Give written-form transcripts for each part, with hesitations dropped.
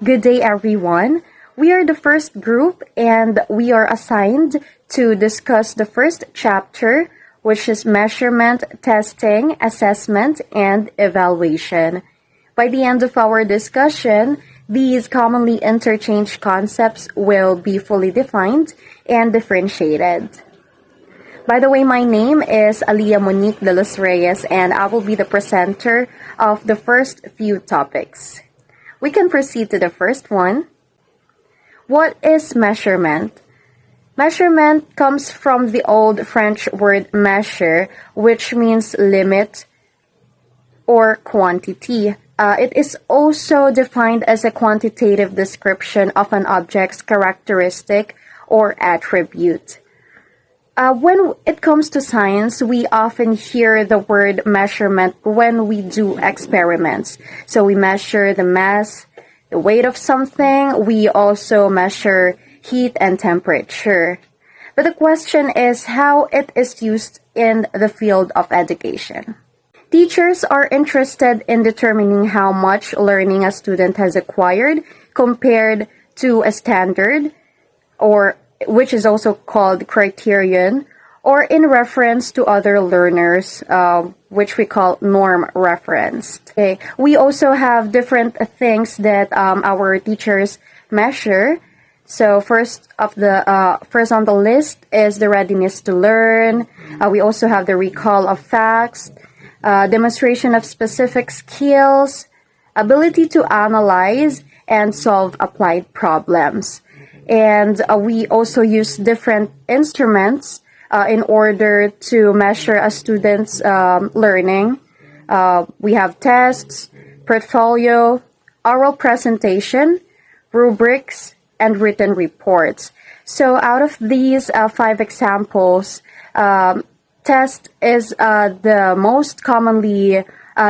Good day, everyone. We are the first group and we are assigned to discuss the first chapter, which is measurement, testing, assessment, and evaluation. By the end of our discussion, these commonly interchanged concepts will be fully defined and differentiated. By the way, my name is ALLIA MONIQUE de los REYES and I will be the presenter of the first few topics. We can proceed to the first one. What is measurement? Measurement comes from the old French word measure, which means limit or quantity. It is also defined as a quantitative description of an object's characteristic or attribute. When it comes to science, we often hear the word measurement when we do experiments. So we measure the mass, the weight of something. We also measure heat and temperature. But the question is how it is used in the field of education. Teachers are interested in determining how much learning a student has acquired compared to a standard, or which is also called criterion, or in reference to other learners, which we call norm referenced. Okay. We also have different things that our teachers measure. So first on the list is the readiness to learn. We also have the recall of facts, demonstration of specific skills, ability to analyze and solve applied problems. And we also use different instruments in order to measure a student's learning. We have tests, portfolio, oral presentation, rubrics, and written reports. So out of these 5 examples, test is the most commonly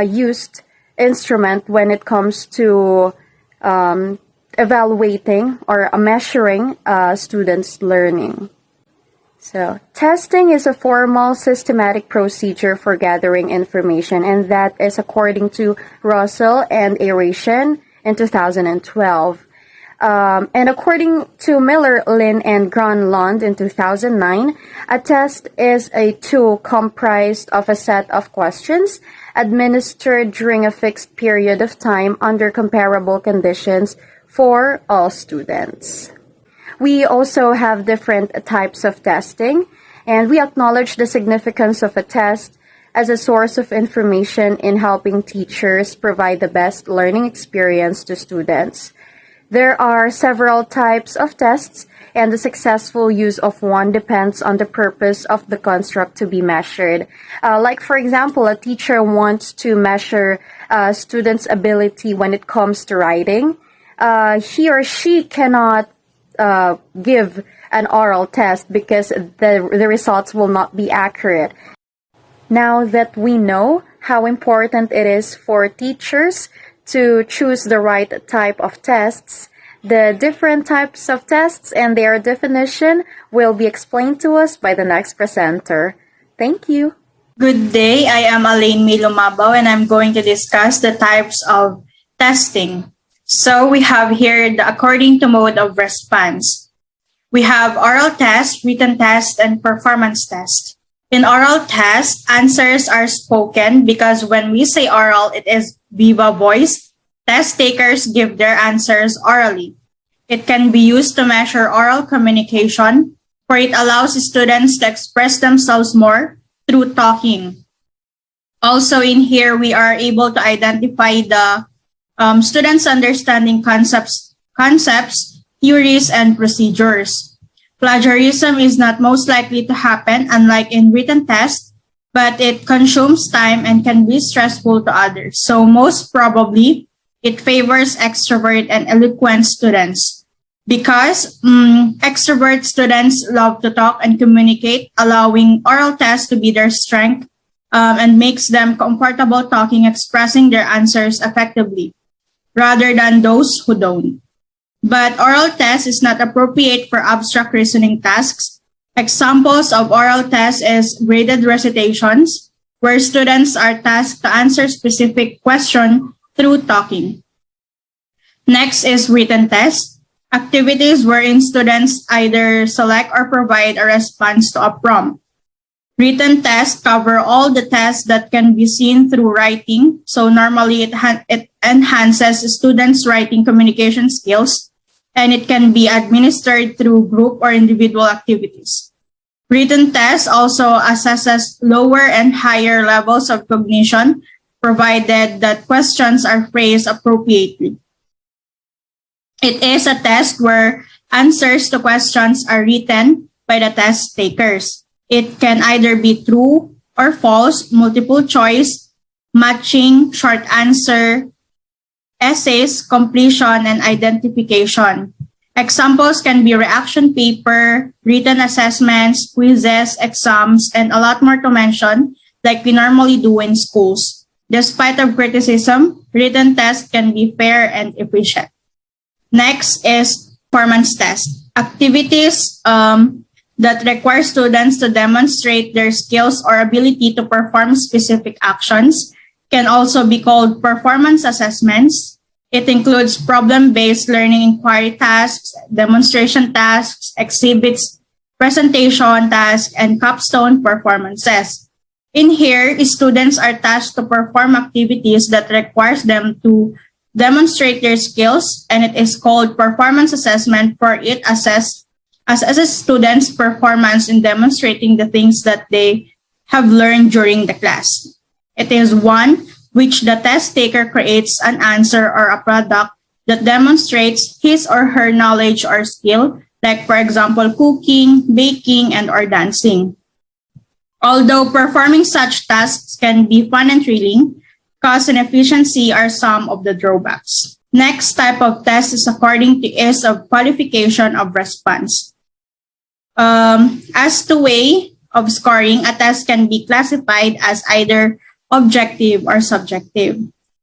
used instrument when it comes to evaluating or measuring students' learning. So, testing is a formal, systematic procedure for gathering information, and that is according to Russell and Aration in 2012. And according to Miller, Lin, and Gronlund in 2009, a test is a tool comprised of a set of questions administered during a fixed period of time under comparable conditions for all students. We also have different types of testing, and we acknowledge the significance of a test as a source of information in helping teachers provide the best learning experience to students. There are several types of tests, and the successful use of one depends on the purpose of the construct to be measured. Like, for example, a teacher wants to measure students' ability when it comes to writing. He or she cannot give an oral test because the results will not be accurate. Now that we know how important it is for teachers to choose the right type of tests, the different types of tests and their definition will be explained to us by the next presenter. Thank you. Good day, I am ALLIANE LUMABAO and I'm going to discuss the types of testing. So we have here the according to mode of response. We have oral test, written test, and performance test. In oral test, answers are spoken because when we say oral, it is viva voice. Test takers give their answers orally. It can be used to measure oral communication, for it allows students to express themselves more through talking. Also in here, we are able to identify the students understanding concepts, theories, and procedures. Plagiarism is not most likely to happen, unlike in written tests, but it consumes time and can be stressful to others. So most probably, it favors extrovert and eloquent students because extrovert students love to talk and communicate, allowing oral tests to be their strength and makes them comfortable talking, expressing their answers effectively, rather than those who don't. But oral test is not appropriate for abstract reasoning tasks. Examples of oral tests is graded recitations, where students are tasked to answer specific questions through talking. Next is written test, activities wherein students either select or provide a response to a prompt. Written tests cover all the tests that can be seen through writing. So normally it enhances students' writing communication skills, and it can be administered through group or individual activities. Written tests also assesses lower and higher levels of cognition, provided that questions are phrased appropriately. It is a test where answers to questions are written by the test takers. It can either be true or false, multiple choice, matching, short answer, essays, completion, and identification. Examples can be reaction paper, written assessments, quizzes, exams, and a lot more to mention, like we normally do in schools. Despite of criticism, written tests can be fair and efficient. Next is performance test. Activities that require students to demonstrate their skills or ability to perform specific actions can also be called performance assessments. It includes problem-based learning inquiry tasks, demonstration tasks, exhibits, presentation tasks, and capstone performances. In here, students are tasked to perform activities that requires them to demonstrate their skills, and it is called performance assessment, for it assesses students' performance in demonstrating the things that they have learned during the class. It is one which the test taker creates an answer or a product that demonstrates his or her knowledge or skill, like for example, cooking, baking, and or dancing. Although performing such tasks can be fun and thrilling, cost and efficiency are some of the drawbacks. Next type of test is according to ease of qualification of response. As to way of scoring, a test can be classified as either objective or subjective.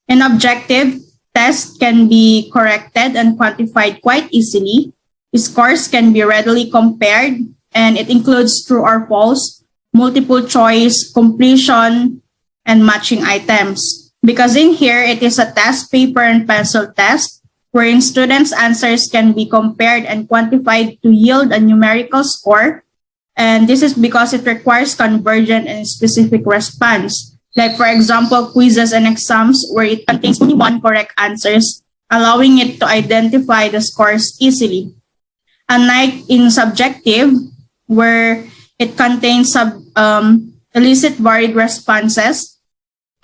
An objective test can be corrected and quantified quite easily. Scores can be readily compared, and it includes true or false, multiple choice, completion, and matching items. Because in here, it is a test paper and pencil test, wherein students' answers can be compared and quantified to yield a numerical score. And this is because it requires convergent and specific response. Like for example, quizzes and exams where it contains only one correct answers, allowing it to identify the scores easily. Unlike in subjective, where it contains illicit varied responses,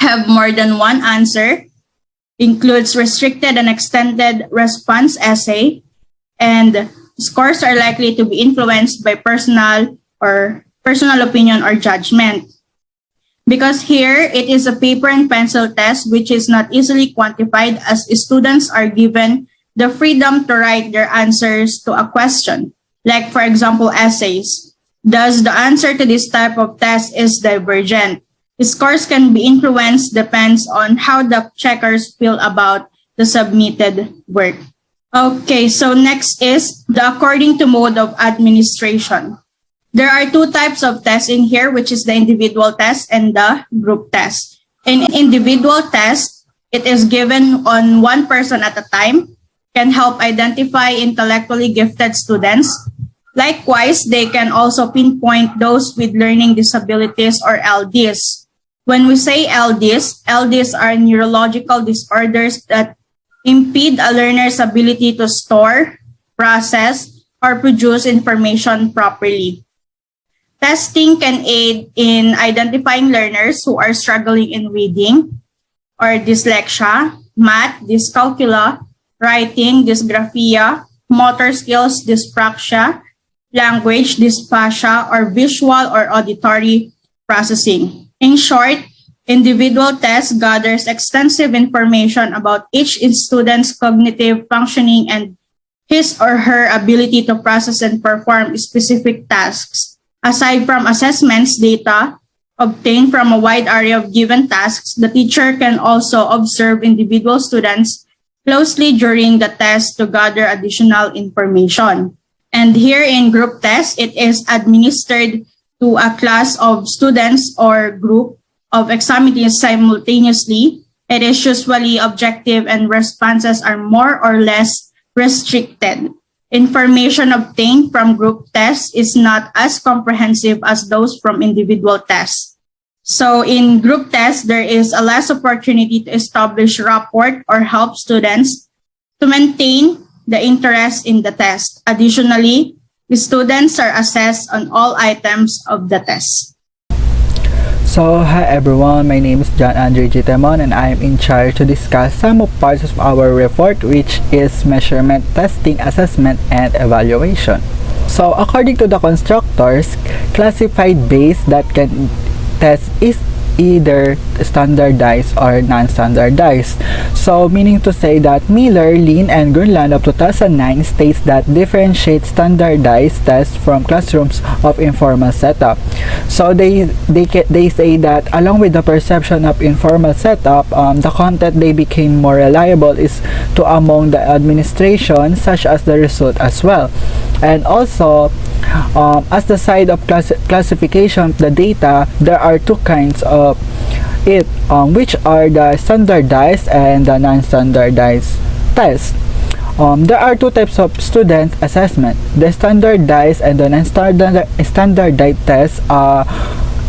have more than one answer, includes restricted and extended response essay, and scores are likely to be influenced by personal opinion or judgment. Because here, it is a paper and pencil test which is not easily quantified, as students are given the freedom to write their answers to a question, like for example, essays. Thus, the answer to this type of test is divergent. Scores can be influenced depends on how the checkers feel about the submitted work. Okay, so next is the according to mode of administration. There are two types of tests in here, which is the individual test and the group test. In individual test, it is given on one person at a time, can help identify intellectually gifted students. Likewise, they can also pinpoint those with learning disabilities or LDs. When we say LDs, LDs are neurological disorders that impede a learner's ability to store, process, or produce information properly. Testing can aid in identifying learners who are struggling in reading or dyslexia, math, dyscalculia, writing, dysgraphia, motor skills, dyspraxia, language, dysphasia, or visual or auditory processing. In short, individual test gathers extensive information about each student's cognitive functioning and his or her ability to process and perform specific tasks. Aside from assessments data obtained from a wide array of given tasks, the teacher can also observe individual students closely during the test to gather additional information. And here in group test, it is administered to a class of students or group of examinees simultaneously. It is usually objective and responses are more or less restricted. Information obtained from group tests is not as comprehensive as those from individual tests. So in group tests, there is a less opportunity to establish rapport or help students to maintain the interest in the test. Additionally, the students are assessed on all items of the test. So, hi everyone, my name is ANDREI TEMON and I am in charge to discuss some of parts of our report, which is measurement, testing, assessment, and evaluation. So, according to the constructors, classified base that can test is either standardized or non-standardized. So, meaning to say that Miller, Lin, and Grunland of 2009 states that differentiate standardized tests from classrooms of informal setup. So, they say that along with the perception of informal setup, the content they became more reliable is to among the administration, such as the result as well. And also, as the side of classification of the data, there are two kinds of it, which are the standardized and the non-standardized tests. There are two types of student assessment. The standardized and the non-standardized tests are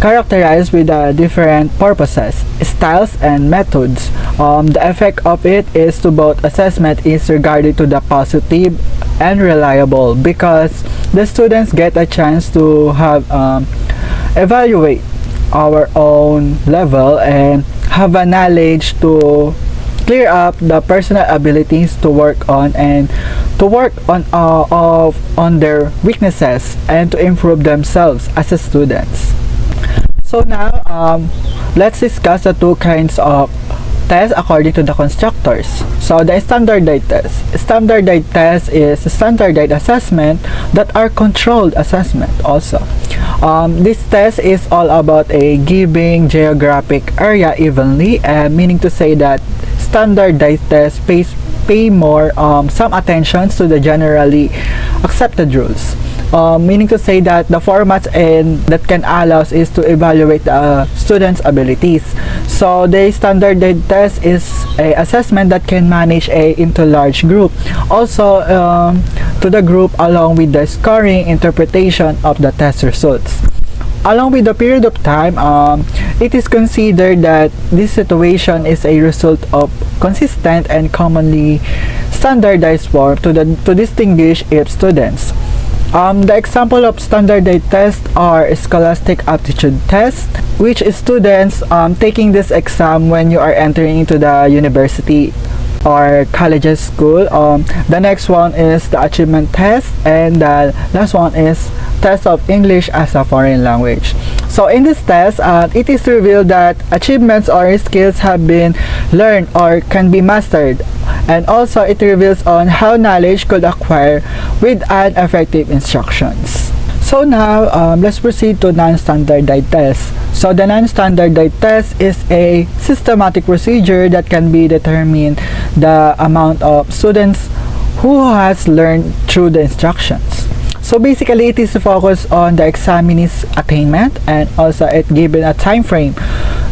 characterized with different purposes, styles, and methods. The effect of it is to both assessment is regarded to the positive and reliable because the students get a chance to have evaluate our own level and have a knowledge to clear up the personal abilities to work on and to work on their weaknesses and to improve themselves as a students. So now let's discuss the two kinds of tests according to the constructors. So the standardized test. Standardized test is standardized assessment that are controlled assessment also. This test is all about a giving geographic area evenly, meaning to say that standardized tests pay more some attention to the generally accepted rules. Meaning to say that the formats that can allow us is to evaluate the students' abilities. So the standardized test is a assessment that can manage into large group. Also to the group along with the scoring interpretation of the test results. Along with the period of time, it is considered that this situation is a result of consistent and commonly standardized form to distinguish each students. The example of standardized tests are scholastic aptitude tests, which is students taking this exam when you are entering into the university or colleges school. The next one is the achievement test, and the last one is test of English as a foreign language. So in this test, it is revealed that achievements or skills have been learned or can be mastered, and also it reveals on how knowledge could acquire with an effective instructions. So now let's proceed to non-standardized tests. So the non-standardized test is a systematic procedure that can be determined the amount of students who has learned through the instructions. So basically it is focused on the examinee's attainment, and also it given a time frame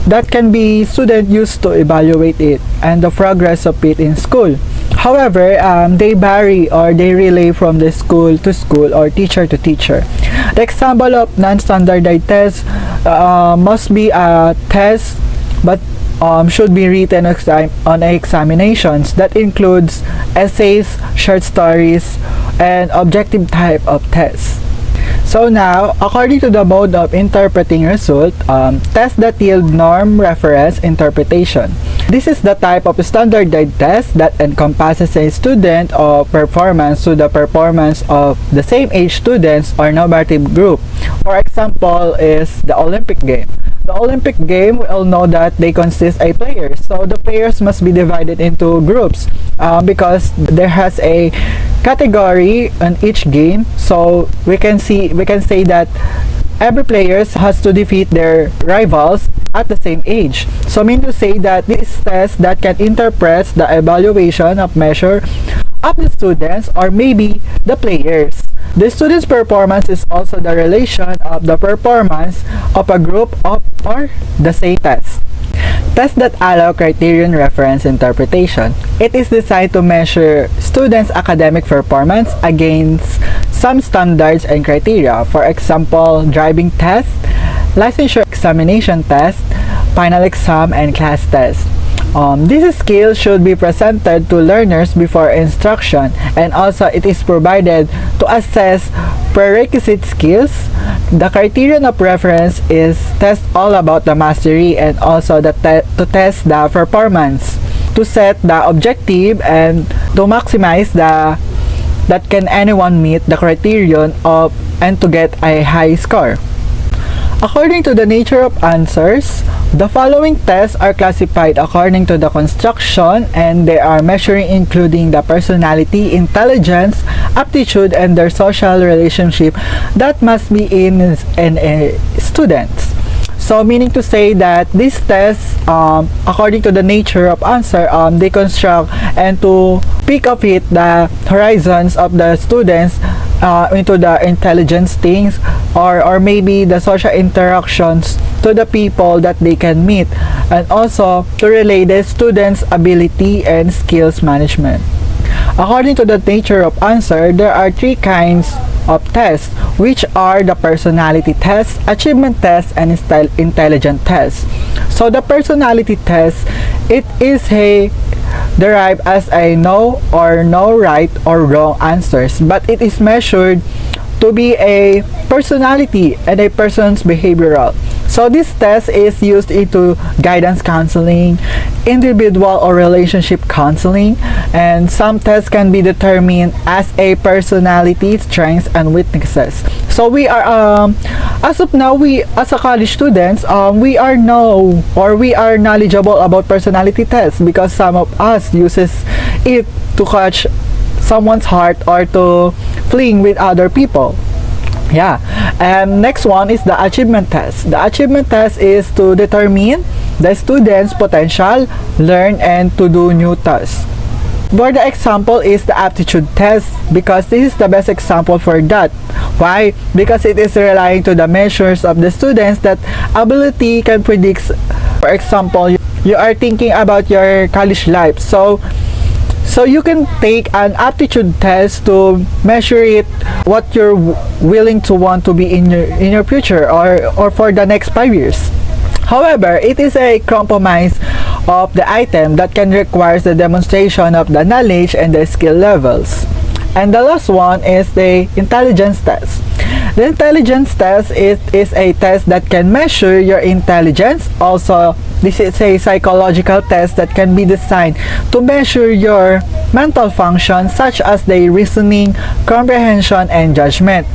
that can be student used to evaluate it and the progress of it in school. However, they vary or they relay from the school to school or teacher to teacher. The example of non-standardized tests must be a test but should be written on examinations that includes essays, short stories, and objective type of tests. So now, according to the mode of interpreting result, tests that yield norm reference interpretation. This is the type of standardized test that encompasses a student of performance to the performance of the same age students or normative group. For example, is the Olympic game. The Olympic game, we all know that they consist of players. So the players must be divided into groups because there has a category on each game. So we can say that every player has to defeat their rivals at the same age. So mean to say that this test that can interpret the evaluation of measure of the students or maybe the players. The student's performance is also the relation of the performance of a group of or the same test. Tests that allow criterion reference interpretation. It is designed to measure students' academic performance against some standards and criteria. For example, driving test, licensure examination test, final exam, and class test. These skills should be presented to learners before instruction, and also it is provided to assess prerequisite skills. The criterion of reference is test all about the mastery and also to test the performance, to set the objective and to maximize that can anyone meet the criterion of and to get a high score. According to the nature of answers, the following tests are classified according to the construction, and they are measuring including the personality, intelligence, aptitude, and their social relationship that must be in students. So meaning to say that these tests, according to the nature of answer, they construct and to pick of it the horizons of the students into the intelligence things or maybe the social interactions to the people that they can meet, and also to relate the students' ability and skills management. According to the nature of answer, there are three kinds of tests, which are the personality test, achievement test, and intelligent test. So the personality test, it is derived as a no right or wrong answers, but it is measured to be a personality and a person's behavioral. So this test is used into guidance counseling, individual or relationship counseling, and some tests can be determined as a personality, strengths, and weaknesses. So we are as of now, we as a college students, we are knowledgeable about personality tests because some of us uses it to catch someone's heart or to fling with other people. Yeah, and next one is the achievement test. The achievement test is to determine the student's potential, learn, and to do new tasks. For the example is the aptitude test, because this is the best example for that. Why? Because it is relying to the measures of the students that ability can predict. For example, you are thinking about your college life, so you can take an aptitude test to measure it, what you're willing to want to be in your future or for the next 5 years. However, it is a compromise of the item that can require the demonstration of the knowledge and the skill levels. And the last one is the intelligence test. The intelligence test is a test that can measure your intelligence. Also, this is a psychological test that can be designed to measure your mental functions such as the reasoning, comprehension, and judgment.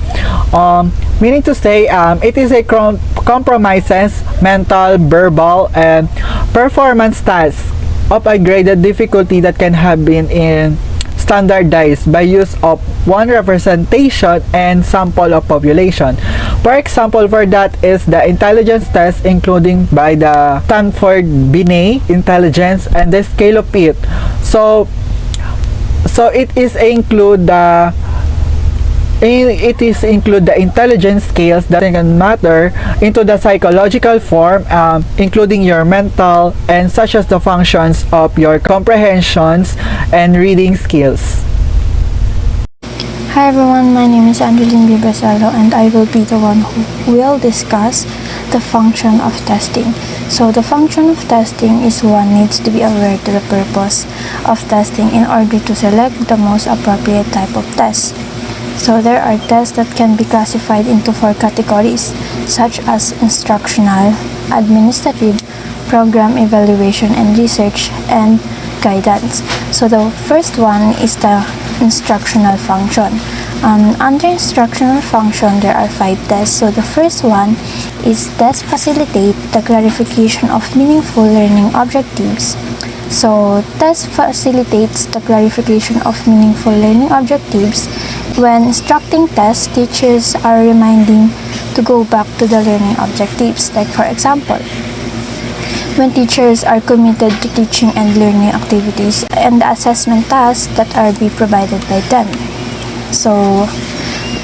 Meaning to say, it is a compromises mental, verbal, and performance tasks of a graded difficulty that can have been standardized by use of one representation and sample of population. For example, for that is the intelligence test, including by the Stanford Binet intelligence and the scale of it. So it is include the intelligence scales that can matter into the psychological form, including your mental and such as the functions of your comprehensions and reading skills. Hi everyone, my name is Angelin and I will be the one who will discuss the function of testing. So the function of testing is one needs to be aware to the purpose of testing in order to select the most appropriate type of test. So there are tests that can be classified into 4 categories, such as instructional, administrative, program evaluation and research, and guidance. So the first one is the instructional function. Under instructional function, there are 5 tests. So the first one is test facilitate the clarification of meaningful learning objectives. So test facilitates the clarification of meaningful learning objectives. When instructing tests, teachers are reminding to go back to the learning objectives. Like for example, when teachers are committed to teaching and learning activities and the assessment tasks that are be provided by them. So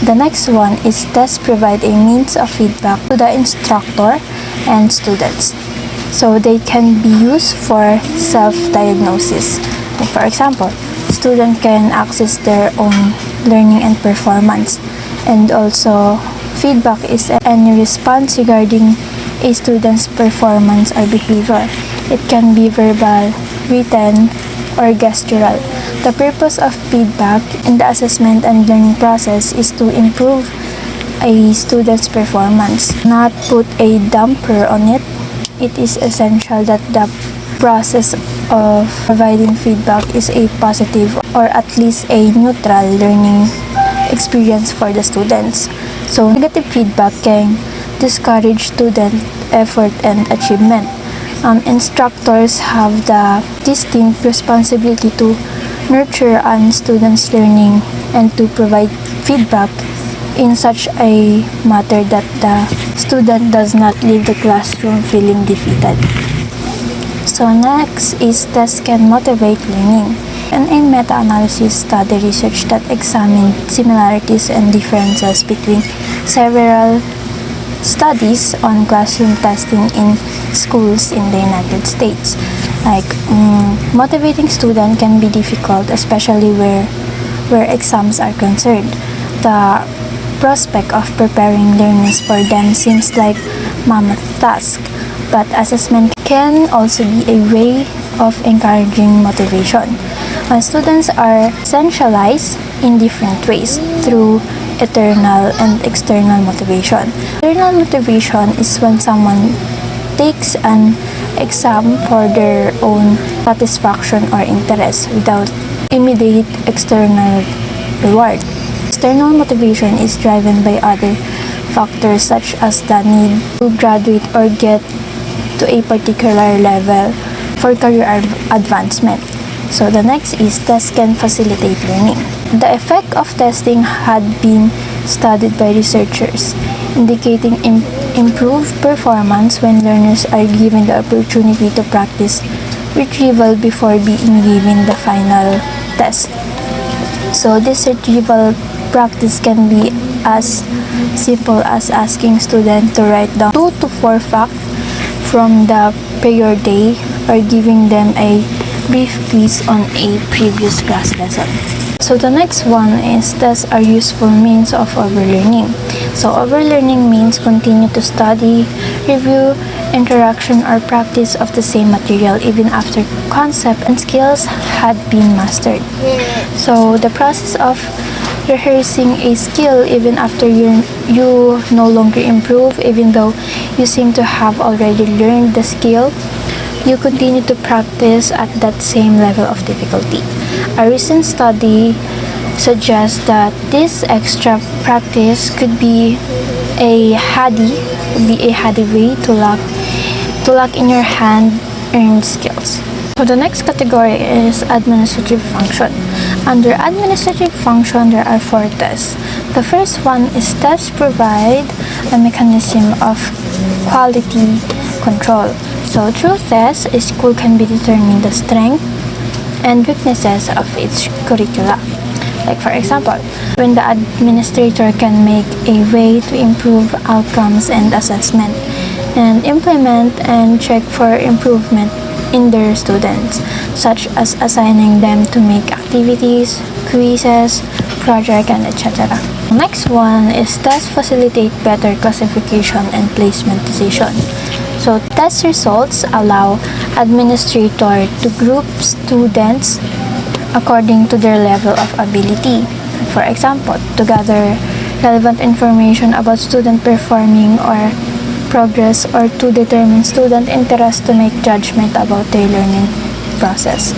the next one is tests provide a means of feedback to the instructor and students. So they can be used for self-diagnosis. Like for example, student can access their own learning and performance. And also, feedback is any response regarding a student's performance or behavior. It can be verbal, written, or gestural. The purpose of feedback in the assessment and learning process is to improve a student's performance, not put a damper on it. It is essential that the process of providing feedback is a positive or at least a neutral learning experience for the students. So negative feedback can discourage student effort and achievement. Instructors have the distinct responsibility to nurture a student's learning and to provide feedback in such a manner that the student does not leave the classroom feeling defeated. So next is tests can motivate learning. And a meta-analysis study research that examined similarities and differences between several studies on classroom testing in schools in the United States. Like motivating students can be difficult, especially where exams are concerned. The prospect of preparing learners for them seems like mammoth task, but assessment can also be a way of encouraging motivation. Students are essentialized in different ways through internal and external motivation. Internal motivation is when someone takes an exam for their own satisfaction or interest without immediate external reward. External motivation is driven by other factors such as the need to graduate or get to a particular level for career advancement. So the next is tests can facilitate learning. The effect of testing had been studied by researchers, indicating improved performance when learners are given the opportunity to practice retrieval before being given the final test. So this retrieval practice can be as simple as asking students to write down 2 to 4 facts from the prior day or giving them a brief quiz on a previous class lesson. So the next one is tests are useful means of overlearning. So overlearning means continue to study, review, interaction, or practice of the same material even after concept and skills had been mastered. So the process of rehearsing a skill even after you no longer improve, even though you seem to have already learned the skill, you continue to practice at that same level of difficulty. A recent study suggests that this extra practice could be a handy way to lock in your hand earned skills. So the next category is administrative function. Under administrative function, there are 4 tests. The first one is tests provide a mechanism of quality control. So through tests, a school can be determine the strength and weaknesses of its curricula. Like for example, when the administrator can make a way to improve outcomes and assessment and implement and check for improvement in their students, such as assigning them to make activities, quizzes, project, and etc. Next one is tests facilitate better classification and placement decision. So test results allow administrator to group students according to their level of ability. For example, to gather relevant information about student performing or progress, or to determine student interest to make judgment about their learning process.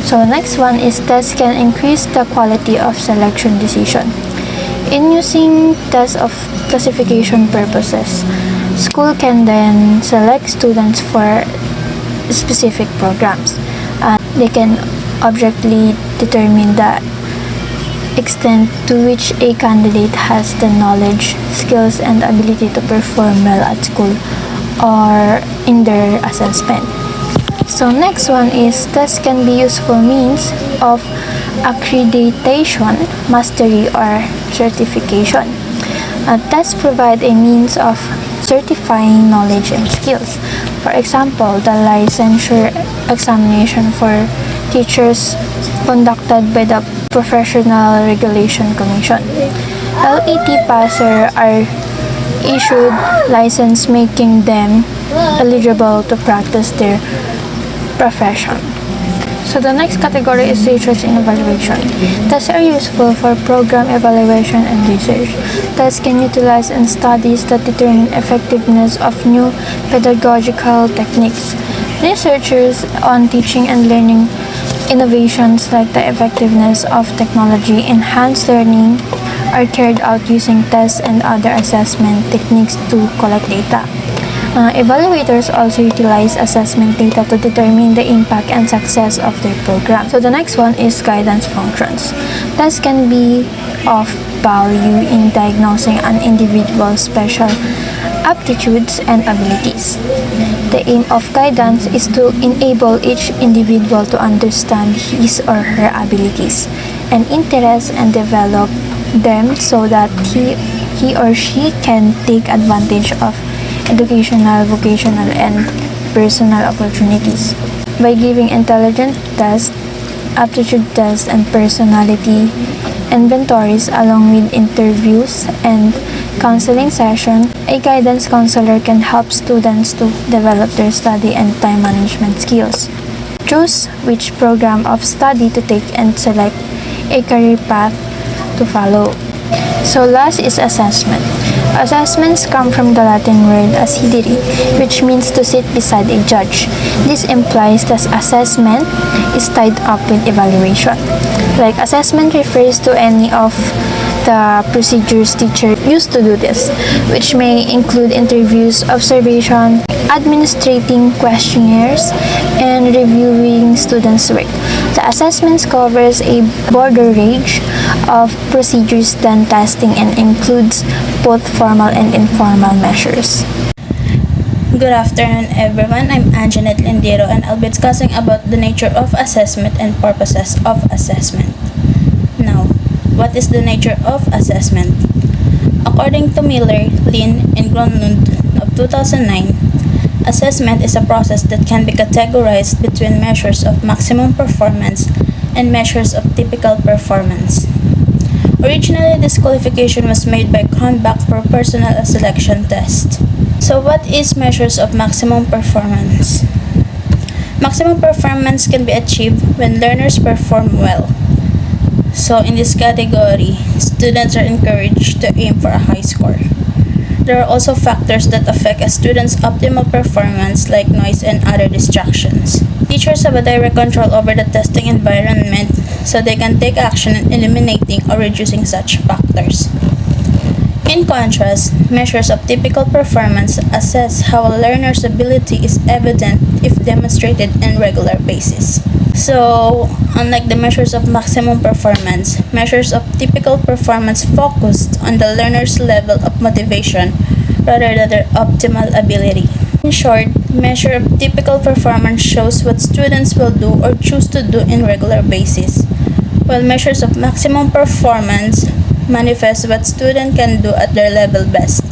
So next one is tests can increase the quality of selection decision. In using tests of classification purposes, school can then select students for specific programs. They can objectively determine the extent to which a candidate has the knowledge, skills, and ability to perform well at school or in their assessment. So next one is tests can be useful means of accreditation, mastery, or certification. Tests provide a means of certifying knowledge and skills. For example, the licensure examination for teachers conducted by the Professional Regulation Commission. LET passer are issued license making them eligible to practice their profession. So the next category is research and evaluation. Tests are useful for program evaluation and research. Tests can utilize in studies that determine effectiveness of new pedagogical techniques. Researchers on teaching and learning innovations like the effectiveness of technology enhanced learning are carried out using tests and other assessment techniques to collect data. Evaluators also utilize assessment data to determine the impact and success of their program. So the next one is guidance functions. Tests can be of value in diagnosing an individual's special aptitudes and abilities. The aim of guidance is to enable each individual to understand his or her abilities and interests and develop them so that he or she can take advantage of educational, vocational, and personal opportunities. By giving intelligence tests, aptitude tests, and personality inventories along with interviews and counseling session, a guidance counselor can help students to develop their study and time management skills, choose which program of study to take, and select a career path to follow. So last is assessment. Assessments come from the Latin word acidere, which means to sit beside a judge. This implies that assessment is tied up with evaluation. Like assessment refers to any of the procedures teacher used to do this, which may include interviews, observation, administrating questionnaires, and reviewing students' work. The assessments covers a broader range of procedures than testing and includes both formal and informal measures. Good afternoon everyone, I'm ANJANET LINDIRO and I'll be discussing about the nature of assessment and purposes of assessment. Now, what is the nature of assessment? According to Miller, Lin, and Gronlund of 2009, assessment is a process that can be categorized between measures of maximum performance and measures of typical performance. Originally, this qualification was made by Cronbach for personal selection test. So what is measures of maximum performance? Maximum performance can be achieved when learners perform well. So in this category, students are encouraged to aim for a high score. There are also factors that affect a student's optimal performance like noise and other distractions. Teachers have a direct control over the testing environment so they can take action in eliminating or reducing such factors. In contrast, measures of typical performance assess how a learner's ability is evident if demonstrated on regular basis. So, unlike the measures of maximum performance, measures of typical performance focused on the learner's level of motivation rather than their optimal ability. In short, measure of typical performance shows what students will do or choose to do in regular basis, while measures of maximum performance manifest what students can do at their level best,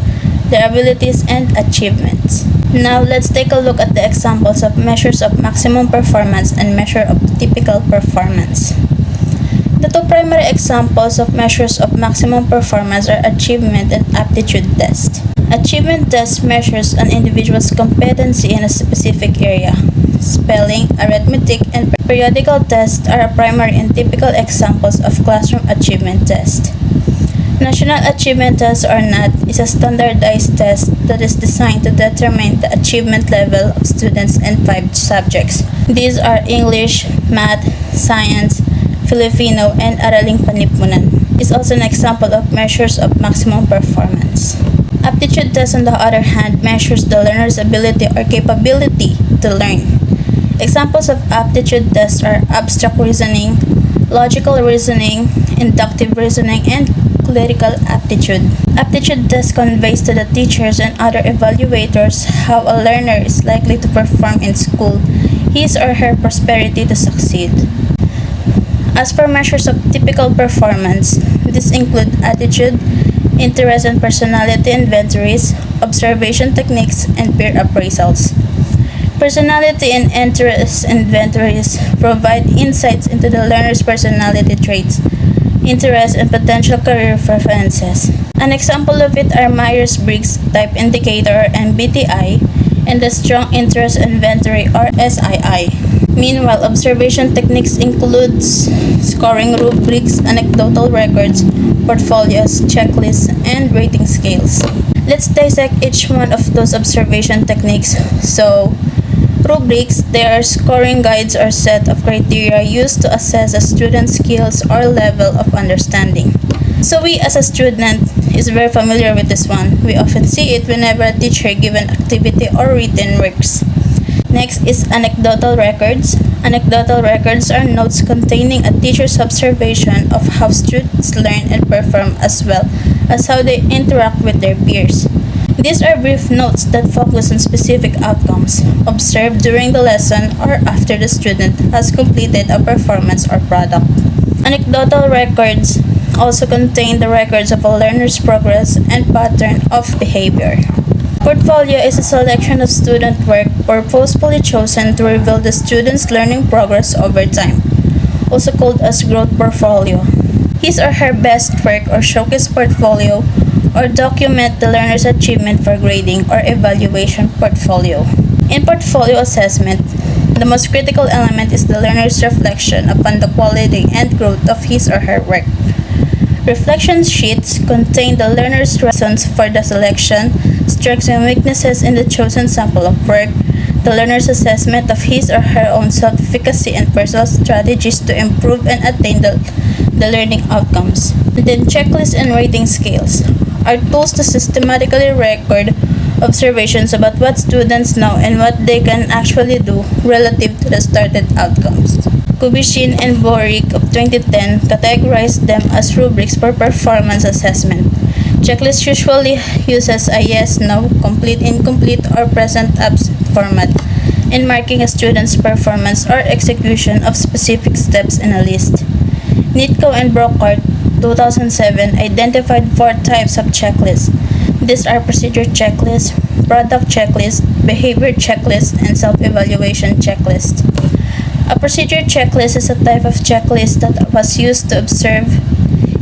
their abilities and achievements. Now, let's take a look at the examples of measures of maximum performance and measure of typical performance. The two primary examples of measures of maximum performance are achievement and aptitude test. Achievement test measures an individual's competency in a specific area. Spelling, arithmetic, and periodical tests are primary and typical examples of classroom achievement test. National Achievement Test or NAT is a standardized test that is designed to determine the achievement level of students in 5 subjects. These are English, Math, Science, Filipino, and Araling Panlipunan. Is also an example of measures of maximum performance. Aptitude test, on the other hand, measures the learner's ability or capability to learn. Examples of aptitude tests are abstract reasoning, logical reasoning, inductive reasoning, and clerical aptitude. Aptitude test conveys to the teachers and other evaluators how a learner is likely to perform in school, his or her prosperity to succeed. As for measures of typical performance, these include attitude, interest and personality inventories, observation techniques, and peer appraisals. Personality and interest inventories provide insights into the learner's personality traits, interests, and potential career preferences. An example of it are Myers-Briggs Type Indicator (MBTI) and the Strong Interest Inventory or SII. Meanwhile, observation techniques includes scoring rubrics, anecdotal records, portfolios, checklists, and rating scales. Let's dissect each one of those observation techniques. So, rubrics, they are scoring guides or set of criteria used to assess a student's skills or level of understanding. So we as a student is very familiar with this one. We often see it whenever a teacher given activity or written works. Next is anecdotal records. Anecdotal records are notes containing a teacher's observation of how students learn and perform as well as how they interact with their peers. These are brief notes that focus on specific outcomes observed during the lesson or after the student has completed a performance or product. Anecdotal records also contain the records of a learner's progress and pattern of behavior. Portfolio is a selection of student work purposefully chosen to reveal the student's learning progress over time, also called as growth portfolio. His or her best work or showcase portfolio or document the learner's achievement for grading or evaluation portfolio. In portfolio assessment, the most critical element is the learner's reflection upon the quality and growth of his or her work. Reflection sheets contain the learner's reasons for the selection, strengths and weaknesses in the chosen sample of work, the learner's assessment of his or her own self-efficacy and personal strategies to improve and attain the learning outcomes. And then checklists and rating scales are tools to systematically record observations about what students know and what they can actually do relative to the started outcomes. Kubishin and Boric of 2010 categorized them as rubrics for performance assessment. Checklist usually uses a yes, no, complete, incomplete, or present absent format in marking a student's performance or execution of specific steps in a list. Nitko and Brockhart 2007 identified 4 types of checklists. These are procedure checklist, product checklist, behavior checklist, and self-evaluation checklist. A procedure checklist is a type of checklist that was used to observe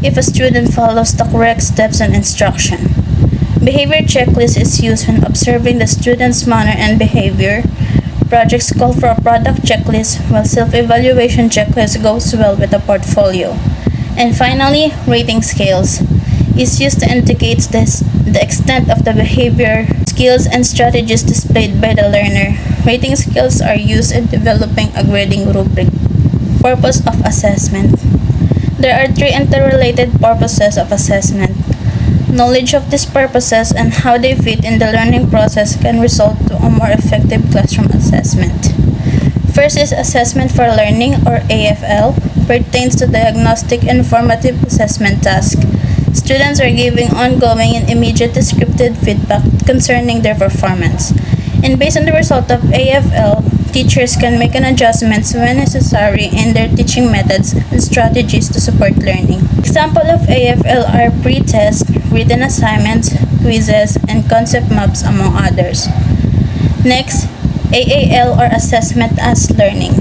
if a student follows the correct steps and instruction. Behavior checklist is used when observing the student's manner and behavior. Projects call for a product checklist, while self-evaluation checklist goes well with a portfolio. And finally, rating scales is used to indicate the extent of the behavior, skills, and strategies displayed by the learner. Rating scales are used in developing a grading rubric. Purpose of assessment. There are 3 interrelated purposes of assessment. Knowledge of these purposes and how they fit in the learning process can result to a more effective classroom assessment. First is assessment for learning, or AFL, pertains to diagnostic and formative assessment task. Students are giving ongoing and immediate descriptive feedback concerning their performance. And based on the result of AFL, teachers can make an adjustments when necessary in their teaching methods and strategies to support learning. Example of AFL are pre-test, written assignments, quizzes, and concept maps, among others. Next, AAL, or assessment as learning,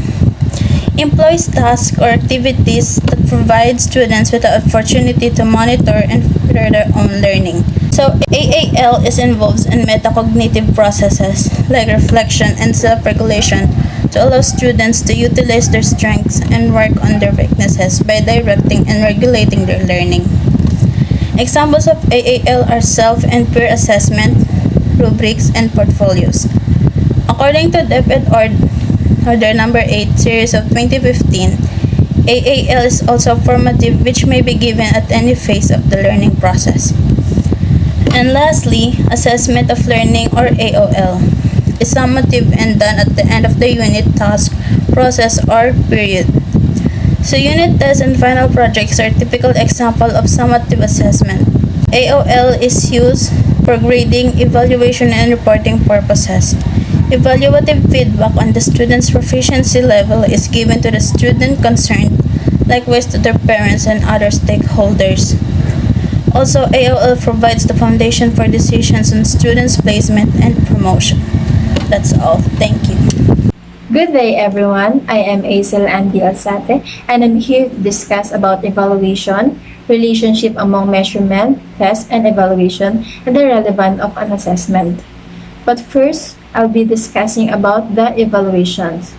employs tasks or activities that provide students with the opportunity to monitor and further their own learning. So AAL is involved in metacognitive processes like reflection and self-regulation to allow students to utilize their strengths and work on their weaknesses by directing and regulating their learning. Examples of AAL are self and peer assessment, rubrics, and portfolios. According to DepEd Order number 8, series of 2015, AAL is also formative, which may be given at any phase of the learning process. And lastly, assessment of learning, or AOL, is summative and done at the end of the unit, task, process, or period. So unit tests and final projects are typical example of summative assessment. AOL is used for grading, evaluation, and reporting purposes. Evaluative feedback on the student's proficiency level is given to the student concerned, likewise to their parents and other stakeholders. Also, AOL provides the foundation for decisions on students' placement and promotion. That's all. Thank you. Good day, everyone. I am Acezel and Alzate, and I'm here to discuss about evaluation, relationship among measurement, test, and evaluation, and the relevance of an assessment. But first, I'll be discussing about the evaluations.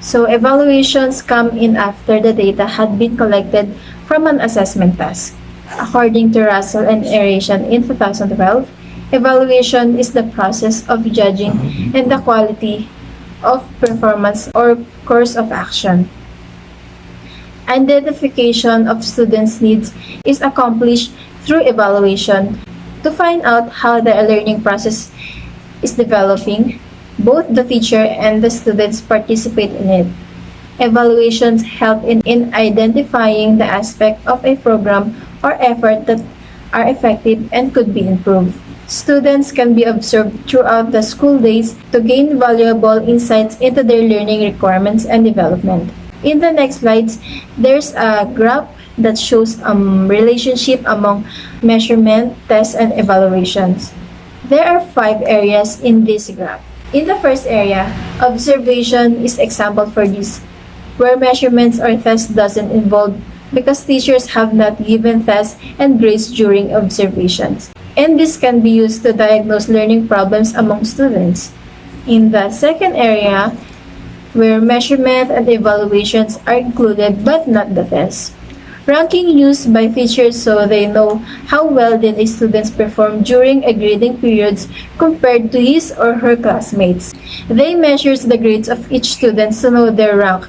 So, evaluations come in after the data had been collected from an assessment task. According to Russell and Aeration in 2012, evaluation is the process of judging and the quality of performance or course of action. Identification of students' needs is accomplished through evaluation to find out how the learning process is developing. Both the teacher and the students participate in it. Evaluations help in identifying the aspect of a program or effort that are effective and could be improved. Students can be observed throughout the school days to gain valuable insights into their learning requirements and development. In the next slides, there's a graph that shows relationship among measurement, tests, and evaluations. There are 5 areas in this graph. In the first area, observation is example for this, where measurements or tests doesn't involve because teachers have not given tests and grades during observations. And this can be used to diagnose learning problems among students. In the second area, where measurement and evaluations are included but not the test. Ranking used by teachers so they know how well did a student perform during a grading periods compared to his or her classmates. They measure the grades of each student to know their rank,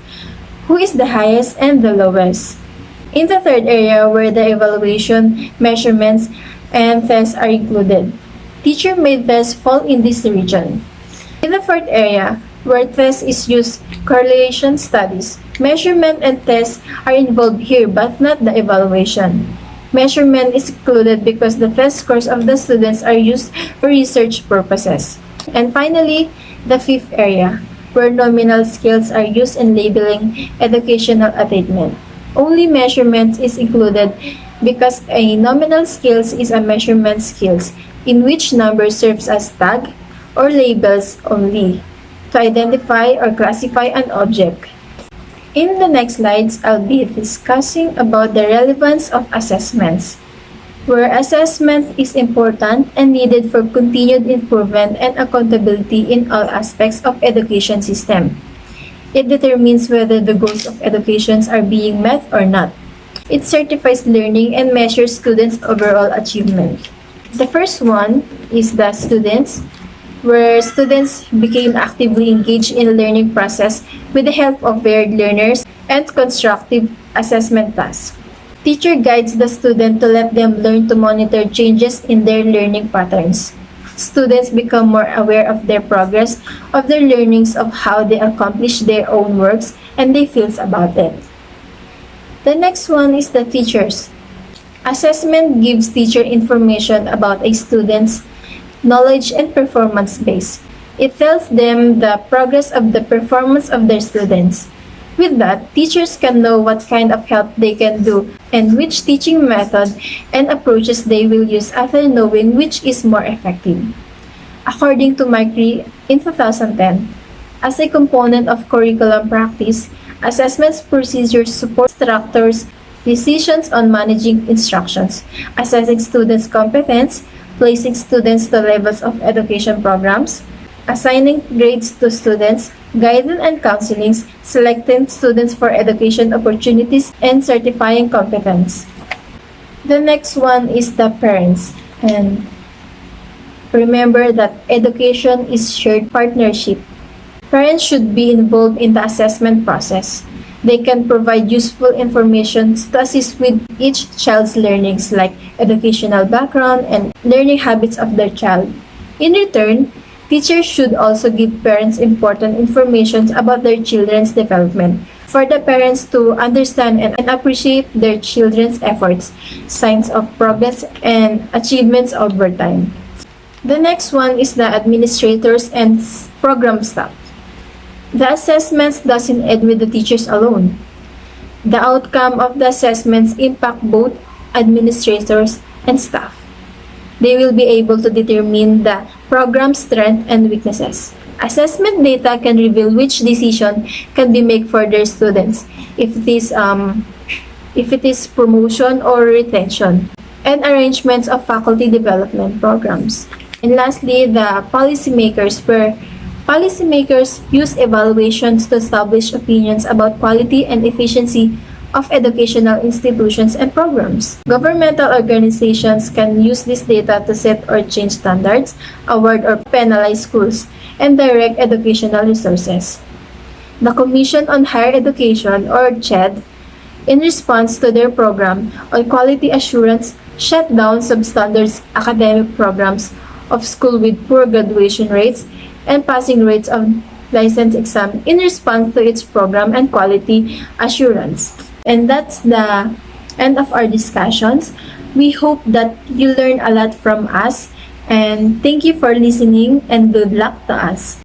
who is the highest and the lowest. In the third area, where the evaluation, measurements, and tests are included, teacher-made tests fall in this region. In the fourth area, where test is used, correlation studies, measurement and tests are involved here but not the evaluation. Measurement is included because the test scores of the students are used for research purposes. And finally, the fifth area, where nominal scales are used in labeling educational attainment. Only measurement is included because a nominal scales is a measurement scales in which number serves as tag or labels only to identify or classify an object. In the next slides, I'll be discussing about the relevance of assessments, where assessment is important and needed for continued improvement and accountability in all aspects of education system. It determines whether the goals of education are being met or not. It certifies learning and measures students' overall achievement. The first one is the students, where students became actively engaged in the learning process with the help of varied learners and constructive assessment tasks. Teacher guides the student to let them learn to monitor changes in their learning patterns. Students become more aware of their progress, of their learnings, of how they accomplish their own works, and they feel about it. The next one is the teachers. Assessment gives teacher information about a student's knowledge and performance base. It tells them the progress of the performance of their students. With that, teachers can know what kind of help they can do and which teaching method and approaches they will use after knowing which is more effective. According to MONIQUE in 2010, as a component of curriculum practice, assessments procedures support instructors' decisions on managing instructions, assessing students' competence, placing students to levels of education programs, assigning grades to students, guidance and counseling, selecting students for education opportunities, and certifying competence. The next one is the parents. And remember that education is shared partnership. Parents should be involved in the assessment process. They can provide useful information to assist with each child's learnings like educational background and learning habits of their child. In return, teachers should also give parents important information about their children's development for the parents to understand and appreciate their children's efforts, signs of progress, and achievements over time. The next one is the administrators and program staff. The assessments doesn't end with the teachers alone. The outcome of the assessments impact both administrators and staff. They will be able to determine the program's strengths and weaknesses. Assessment data can reveal which decision can be made for their students, if it is promotion or retention, and arrangements of faculty development programs. And lastly, the policymakers, where policymakers use evaluations to establish opinions about quality and efficiency of educational institutions and programs. Governmental organizations can use this data to set or change standards, award or penalize schools, and direct educational resources. The Commission on Higher Education, or CHED, in response to their program on quality assurance, shut down substandard academic programs of schools with poor graduation rates and passing rates of license exam in response to its program and quality assurance. And that's the end of our discussions. We hope that you learn a lot from us, and thank you for listening, and good luck to us.